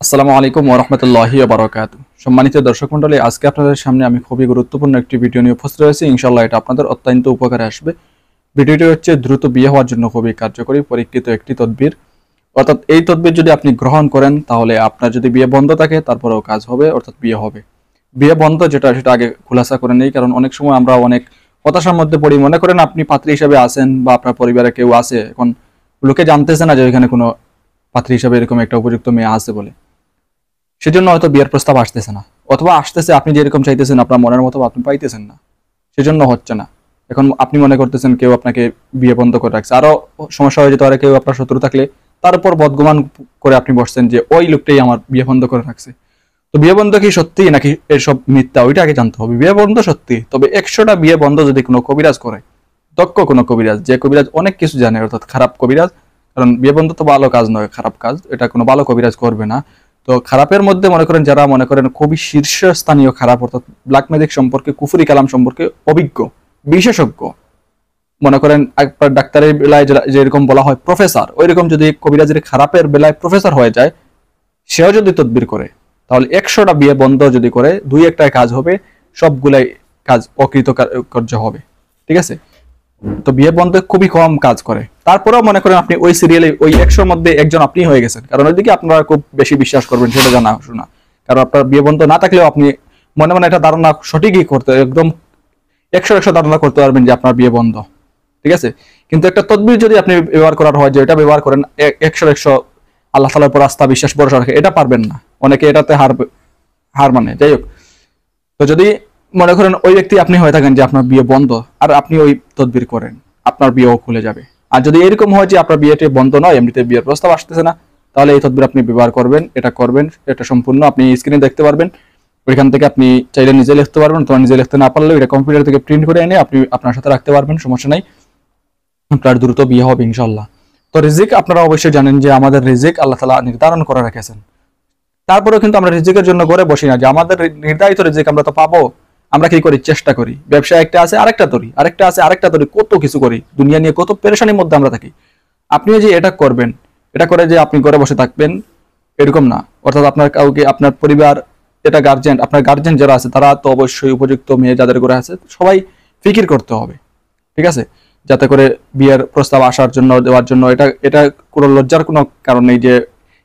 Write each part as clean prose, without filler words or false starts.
আসসালামু আলাইকুম ওয়া রাহমাতুল্লাহি ওয়া বারাকাতুহু। সম্মানিত দর্শক মণ্ডলী, আজকে আপনাদের সামনে আমি খুবই গুরুত্বপূর্ণ একটি ভিডিও নিয়ে উপস্থিত হয়েছি। ইনশাআল্লাহ এটা আপনাদের অত্যন্ত উপকারে আসবে। ভিডিওটি হচ্ছে দ্রুত বিয়ে হওয়ার জন্য খুবই কার্যকরী পরীক্ষিত একটি তদবির। অর্থাৎ এই তদবির যদি আপনি গ্রহণ করেন তাহলে আপনার যদি বিয়ে বন্ধ থাকে তারপরেও কাজ হবে, অর্থাৎ বিয়ে হবে। বিয়ে বন্ধ যেটা সেটা আগে খুলাসা করে নেই, কারণ অনেক সময় আমরা অনেক হতাশার মধ্যে পড়ি। মনে করেন আপনি পাত্রী হিসেবে আছেন বা আপনার পরিবারে কেউ আছে, এখন লোকে জানতেছে না যে এখানে কোনো পাত্রী হিসেবে এরকম একটা উপযুক্ত মেয়ে আছে বলে, সেজন্য হয়তো বিয়ের প্রস্তাব আসতেছে না, অথবা আসতেছে আপনি যেরকম চাইতেছেন আপনার মনের মতো আপনি পাইতেছেন না, সেজন্য হচ্ছে না। এখন আপনি মনে করতেছেন কেউ আপনাকে বিয়ে বন্ধ করে রাখছে, আরো সমস্যা হয়ে যেতে পারে। কেউ আপনার শত্রু থাকলে তার উপর বদগুমান করে আপনি বসছেন যে ওই লোকটাই আমার বিয়ে বন্ধ করে রাখছে। তো বিয়ে বন্ধ কি সত্যি নাকি এসব মিথ্যা, ওইটা আগে জানতে হবে। বিয়ে বন্ধ সত্যি, তবে 100টা বিয়ে বন্ধ যদি কোনো কবিরাজ করে, দক্ষ কোনো কবিরাজ, যে কবিরাজ অনেক কিছু জানে, অর্থাৎ খারাপ কবিরাজ, কারণ বিয়ে বন্ধ তো ভালো কাজ নয়, খারাপ কাজ, এটা কোনো ভালো কবিরাজ করবে না। তো খারাপের মধ্যে মনে করেন যারা মনে করেন খুবই শীর্ষস্থানীয় খারাপ, অর্থাৎ ব্ল্যাক ম্যাজিক সম্পর্কে, কুফরি কালাম সম্পর্কে অভিজ্ঞ বিশেষজ্ঞ, মনে করেন একবার ডাক্তারের বেলায় যেরকম বলা হয় প্রফেসর, ওই রকম যদি কবিরাজের খারাপের বেলায় প্রফেসর হয়ে যায়, সেও যদি তদবির করে, তাহলে 100টা বিয়ে বন্ধ যদি করে, দুই একটায় কাজ হবে, সবগুলাই কাজ অকৃতকার্য হবে। ঠিক আছে? তো বিয়ে বন্ধে খুবই কম কাজ করে। তারপরেও মনে করেন আপনি ওই সিরিয়ালে ওই 100র মধ্যে একজন আপনি হয়ে গেছেন, কারণ ওইদিকে আপনারা খুব বেশি বিশ্বাস করবেন, সেটা জানা শোনা। কারণ আপনার বিয়ে বন্ধ না থাকলেও আপনি মনে মনে এটা ধারণা সঠিকই করতে, একদম 100 ধারণা করতে পারবেন যে আপনার বিয়ে বন্ধ। ঠিক আছে? কিন্তু একটা তদবির যদি আপনি ব্যবহার করার হয় যে এটা ব্যবহার করেন 100 আল্লাহ তাআলার উপর আস্থা বিশ্বাস ভরসা রাখে, এটা পারবেন না, অনেকে এটাতে হার মানে। যাই হোক, তো যদি মনে করেন ওই ব্যক্তি আপনি হয়ে থাকেন যে আপনার বিয়ে বন্ধ, আর আপনি ওই তদবির করেন, আপনার বিয়েও খুলে যাবে। আর যদি এরকম হয় যে আপনার বিয়েটি বন্ধ নয়, এমনিতে বিয়ের প্রস্তাব আসতেছে না, তাহলে এই তদবির আপনি ব্যবহার করবেন, এটা করবেন। এটা সম্পূর্ণ আপনি স্ক্রিনে দেখতে পারবেন, ওইখান থেকে আপনি চাইলে নিজে লিখতে পারবেন, তোমার নিজে লিখতে না পারলেও এটা কম্পিউটার থেকে প্রিন্ট করে এনে আপনি আপনার সাথে রাখতে পারবেন, সমস্যা নাই। আপনার দ্রুত বিয়ে হবে ইনশাল্লাহ। তো রিজিক আপনারা অবশ্যই জানেন যে আমাদের রিজিক আল্লাহ তাআলা নির্ধারণ করে রেখেছেন। তারপরেও কিন্তু আমরা রিজিকের জন্য ঘরে বসি না যে আমাদের নির্ধারিত রিজিক আমরা তো পাবো। আমরা কি করি? চেষ্টা করি। ব্যবসা একটা আছে আরেকটা তরি, আরেকটা আছে আরেকটা তরি, কত কিছু করি, দুনিয়া নিয়ে কত পেরেশানির মধ্যে আমরা থাকি। আপনিও যে এটা করবেন, এটা করে যে আপনি ঘরে বসে থাকবেন এরকম না। অর্থাৎ আপনার কাউকে, আপনার পরিবার, এটা গার্জেন, আপনার গার্জেন যারা আছে তারা তো অবশ্যই উপযুক্ত মেয়ে যাদের ঘরে আছে সবাই ফিকির করতে হবে। ঠিক আছে? যাতে করে বিয়ের প্রস্তাব আসার জন্য, দেওয়ার জন্য, এটা এটা কোনো লজ্জার কোনো কারণ নেই যে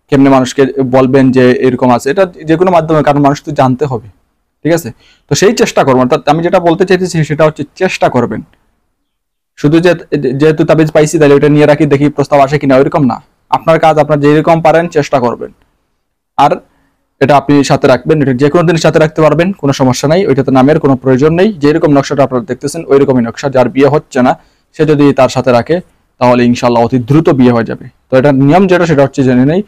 কেমনে মানুষকে বলবেন যে এরকম আছে, এটা যে কোনো মাধ্যমে, কারণ মানুষ তো জানতে হবে। ঠিক আছে? তো সেই চেষ্টা করবেন। অর্থাৎ আমি যেটা বলতে চাইতেছি সেটা হচ্ছে চেষ্টা করবেন। শুধু যে যেহেতু তাবিজ পাইছি তাহলে ওটা নিয়ে রাখি দেখি প্রস্তাব আসে কিনা, ওইরকম না। আপনার কাজ আপনার যেরকম পারেন চেষ্টা করবেন। আর এটা আপনি সাথে রাখবেন, এটা যে কোনো দিন সাথে রাখতে পারবেন, কোনো সমস্যা নাই। ওইটাতে নামের কোনো প্রয়োজন নেই। যেরকম নকশাটা আপনারা দেখতেছেন ওই রকমই নকশা। যার বিয়ে হচ্ছে না সে যদি তার সাথে রাখে তাহলে ইনশাআল্লাহ অতি দ্রুত বিয়ে হয়ে যাবে। তো এটা নিয়ম যেটা সেটা হচ্ছে জেনে নেই।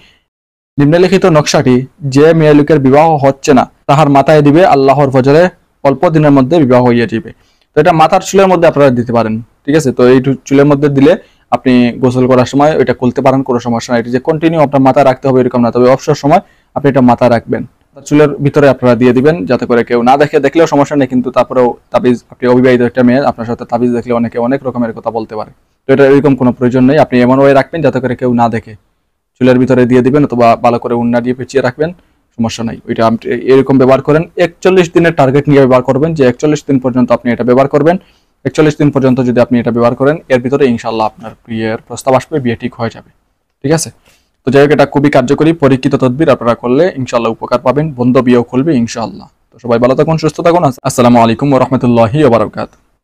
নিম্নলিখিত নকশাটি যে মেয়ে লোকের বিবাহ হচ্ছে না তাহার মাথায় দিবে, আল্লাহর ফজরে অল্প দিনের মধ্যে বিবাহ হইয়া যাবে। তো এটা মাথার চুলের মধ্যে আপনারা দিতে পারেন। ঠিক আছে? তো এই চুলের মধ্যে দিলে আপনি গোসল করার সময় ওইটা খুলতে পারেন, কোনো সমস্যা নাই। এটা যে কন্টিনিউ আপনার মাথায় রাখতে হবে এরকম না, তবে অবসর সময় আপনি এটা মাথায় রাখবেন। চুলের ভিতরে আপনারা দিয়ে দিবেন যাতে করে কেউ না দেখে, দেখলেও সমস্যা নেই, কিন্তু তারপরেও তাবিজ, আপনি অবিবাহিত একটা মেয়ে, আপনার সাথে তাবিজ দেখলে অনেকে অনেক রকমের কথা বলতে পারে। তো এটা এরকম কোনো প্রয়োজন নেই। আপনি এমন ওয়ে রাখবেন যাতে করে কেউ না দেখে, চুলের ভিতরে দিয়ে দিবেন অথবা ভালো করে উন্না দিয়ে পেঁচিয়ে রাখবেন, সমস্যা নাই। ওইটা আপনি এরকম ব্যবহার করেন। 41 দিনের টার্গেট নিয়ে ব্যবহার করবেন, যে 41 দিন পর্যন্ত আপনি এটা ব্যবহার করবেন। 41 দিন পর্যন্ত যদি আপনি এটা ব্যবহার করেন, এর ভিতরে ইনশাআল্লাহ আপনার বিয়ের প্রস্তাব আসবে, বিয়ে ঠিক হয়ে যাবে। ঠিক আছে? তো যাই হোক, এটা খুবই কার্যকরী পরীক্ষিত তদবির, আপনারা করলে ইনশাআল্লাহ উপকার পাবেন, বন্ধ বিয়েও খুলবে ইনশাআল্লাহ। তো সবাই ভালো থাকুন, সুস্থ থাকুন। আসসালামু আলাইকুম ওয়া রাহমাতুল্লাহি ওয়া বারাকাতুহু।